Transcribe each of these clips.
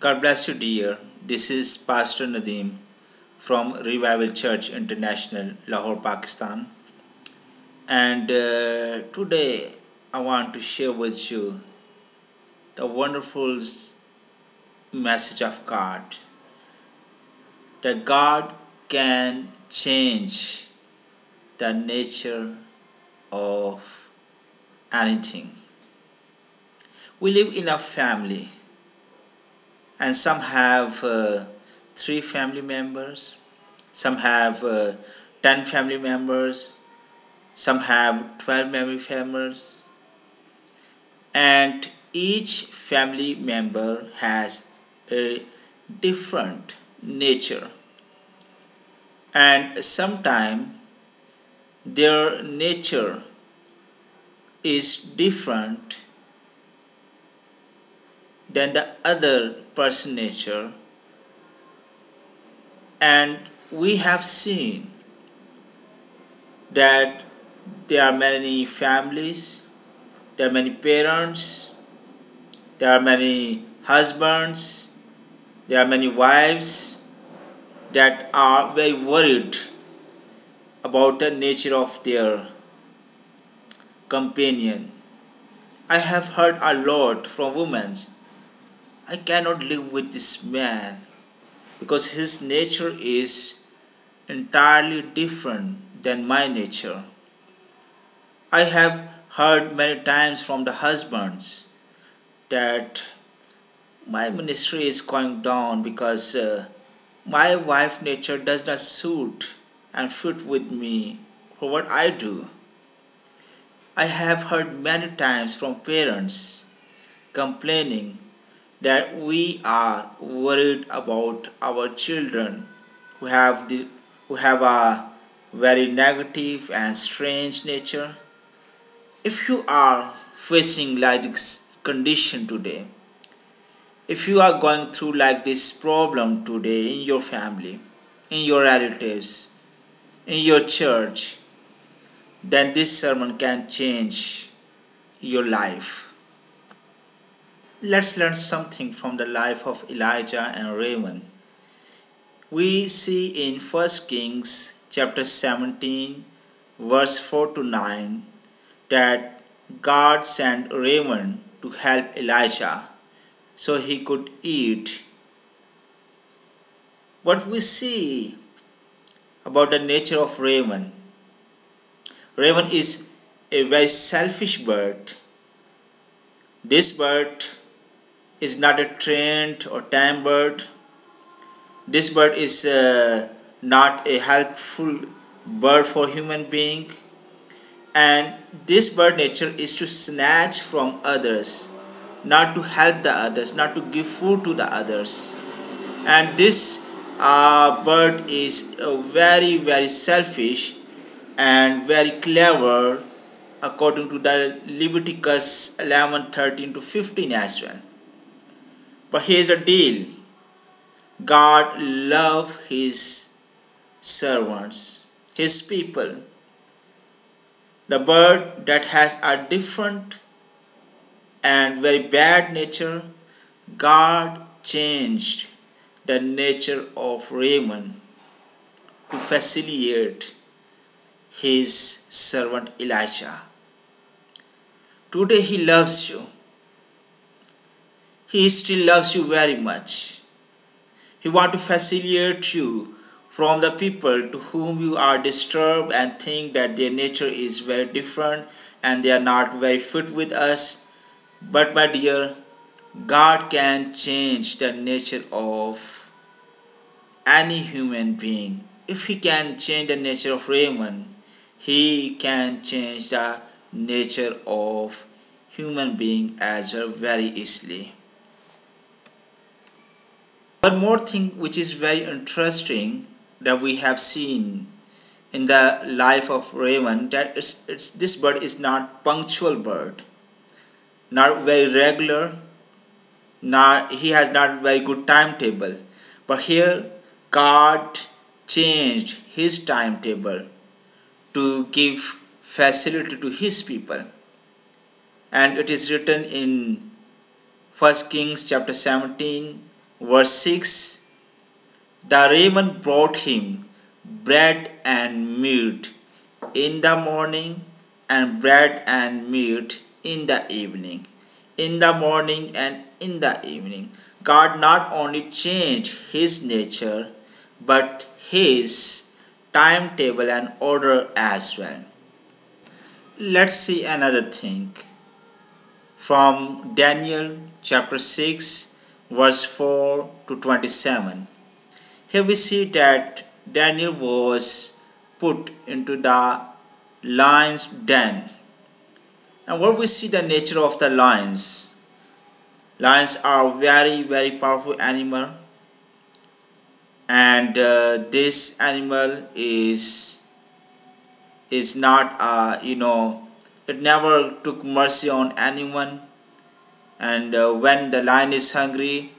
God bless you, dear. This is Pastor Nadeem from Revival Church International, Lahore-Pakistan. And today I want to share with you the wonderful message of God that God can change the nature of anything. We live in a family, and some have three family members, some have 10 family members, some have 12 family members, and each family member has a different nature, and sometimes their nature is different than the other person nature. And we have seen that there are many families, there are many parents, there are many husbands, there are many wives that are very worried about the nature of their companion. I have heard a lot from women, I cannot live with this man because his nature is entirely different than my nature. I have heard many times from the husbands that my ministry is going down because my wife nature does not suit and fit with me for what I do. I have heard many times from parents complaining that we are worried about our children who have a very negative and strange nature. If you are facing like this condition today, if you are going through like this problem today in your family, in your relatives, in your church, then this sermon can change your life. Let's learn something from the life of Elijah and Raven. We see in 1 Kings chapter 17 verse 4 to 9 that God sent Raven to help Elijah so he could eat. What we see about the nature of Raven, Raven is a very selfish bird. This bird is not a trained or tame bird. This bird is not a helpful bird for human being, and this bird nature is to snatch from others, not to help the others, not to give food to the others. And this bird is very selfish and very clever according to the Leviticus 11:13 to 15 as well. But here's the deal, God loves his servants, his people. The bird that has a different and very bad nature, God changed the nature of Raven to facilitate his servant Elijah. Today he loves you. He still loves you very much. He wants to facilitate you from the people to whom you are disturbed and think that their nature is very different and they are not very fit with us. But my dear, God can change the nature of any human being. If he can change the nature of Raymond, he can change the nature of human being as well very easily. One more thing which is very interesting that we have seen in the life of Raven, that this bird is not punctual bird, not very regular, not he has not very good timetable. But here God changed his timetable to give facility to his people. And it is written in 1 Kings chapter 17 Verse 6. The raven brought him bread and meat in the morning, and bread and meat in the evening. In the morning and in the evening. God not only changed his nature, but his timetable and order as well. Let's see another thing from Daniel chapter 6, verse 4 to 27. Here we see that Daniel was put into the lion's den. And what we see the nature of the lions. Lions are very powerful animal, and this animal is not it never took mercy on anyone, and when the lion is hungry,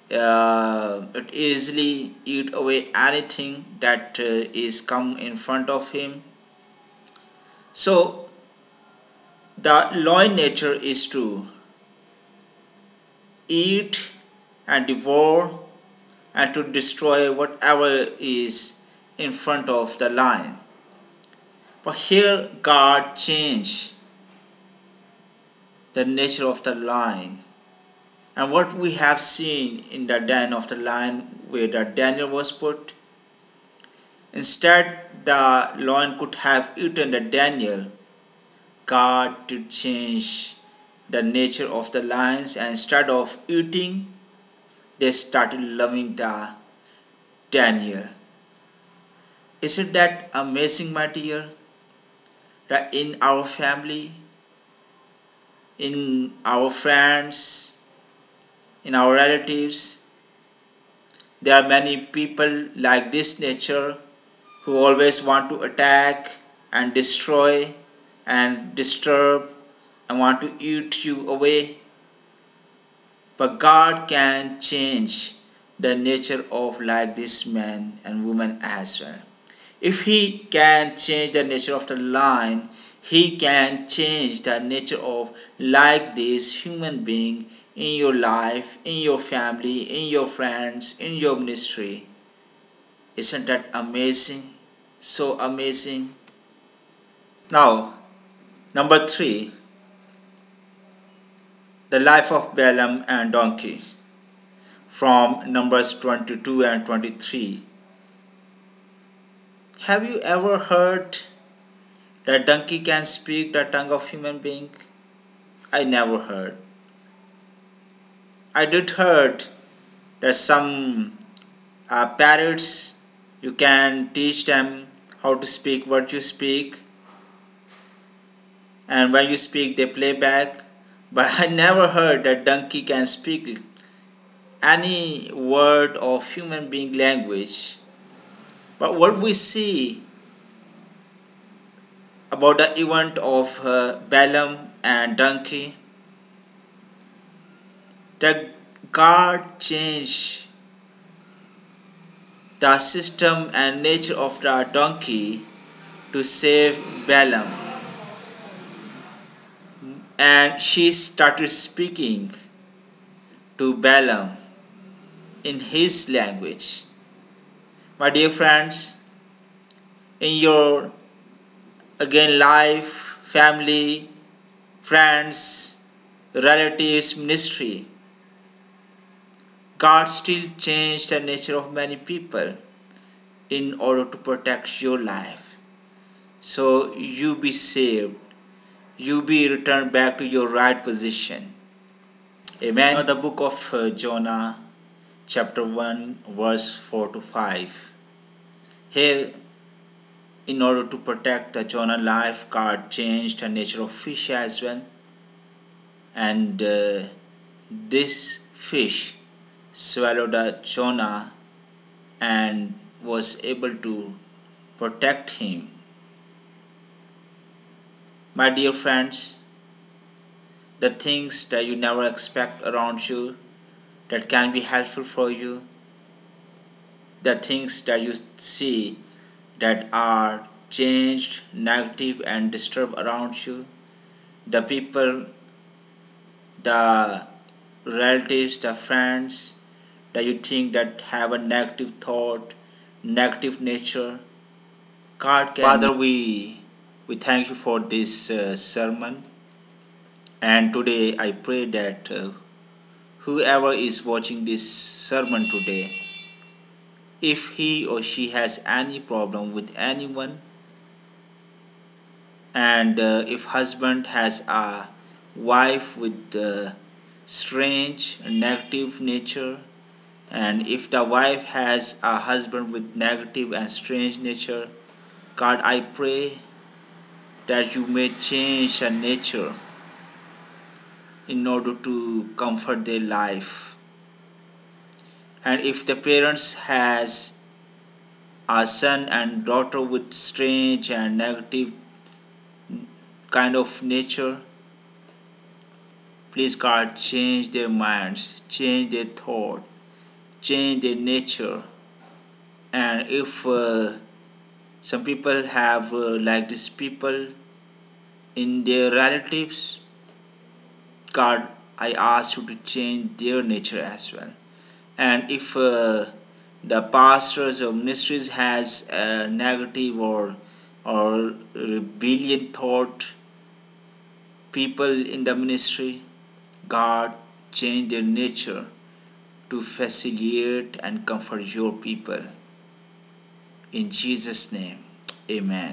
it easily eat away anything that is come in front of him. So the lion nature is to eat and devour and to destroy whatever is in front of the lion. But here God changed the nature of the lion. And what we have seen in the den of the lion where the Daniel was put, instead the lion could have eaten the Daniel, God did change the nature of the lions, and instead of eating, they started loving the Daniel. Isn't that amazing, my dear? That in our family, in our friends, in our relatives, there are many people like this nature who always want to attack and destroy and disturb and want to eat you away. But God can change the nature of like this man and woman as well. If he can change the nature of the lion, he can change the nature of like this human being in your life, in your family, in your friends, in your ministry. Isn't that amazing? So amazing. Now, number 3, the life of Balaam and donkey from Numbers 22 and 23. Have you ever heard that donkey can speak the tongue of human being? I never heard. I did heard that some parrots, you can teach them how to speak what you speak, and when you speak they play back. But I never heard that donkey can speak any word of human being language. But what we see about the event of Balaam and donkey, that God changed the system and nature of the donkey to save Balaam, and she started speaking to Balaam in his language. My dear friends, in your again life, family, friends, relatives, ministry, God still changed the nature of many people in order to protect your life. So you be saved, you be returned back to your right position. Amen. Now the book of Jonah chapter 1 verse 4 to 5. Here, in order to protect the Jonah life, God changed the nature of fish as well. And this fish swallowed the Jonah and was able to protect him. My dear friends, the things that you never expect around you that can be helpful for you, the things that you see that are changed, negative and disturbed around you, the people, the relatives, the friends that you think that have a negative thought, negative nature, God can. Father, we thank you for this sermon, and today I pray that whoever is watching this sermon today, if he or she has any problem with anyone, and if husband has a wife with strange negative nature, and if the wife has a husband with negative and strange nature, God, I pray that you may change her nature in order to comfort their life. And if the parents has a son and daughter with strange and negative kind of nature, please God, change their minds, change their thought, change their nature. And if some people have like these people in their relatives, God, I ask you to change their nature as well. And if the pastors or ministries has a negative or rebellion thought people in the ministry, God, change their nature to facilitate and comfort your people. In Jesus' name, amen.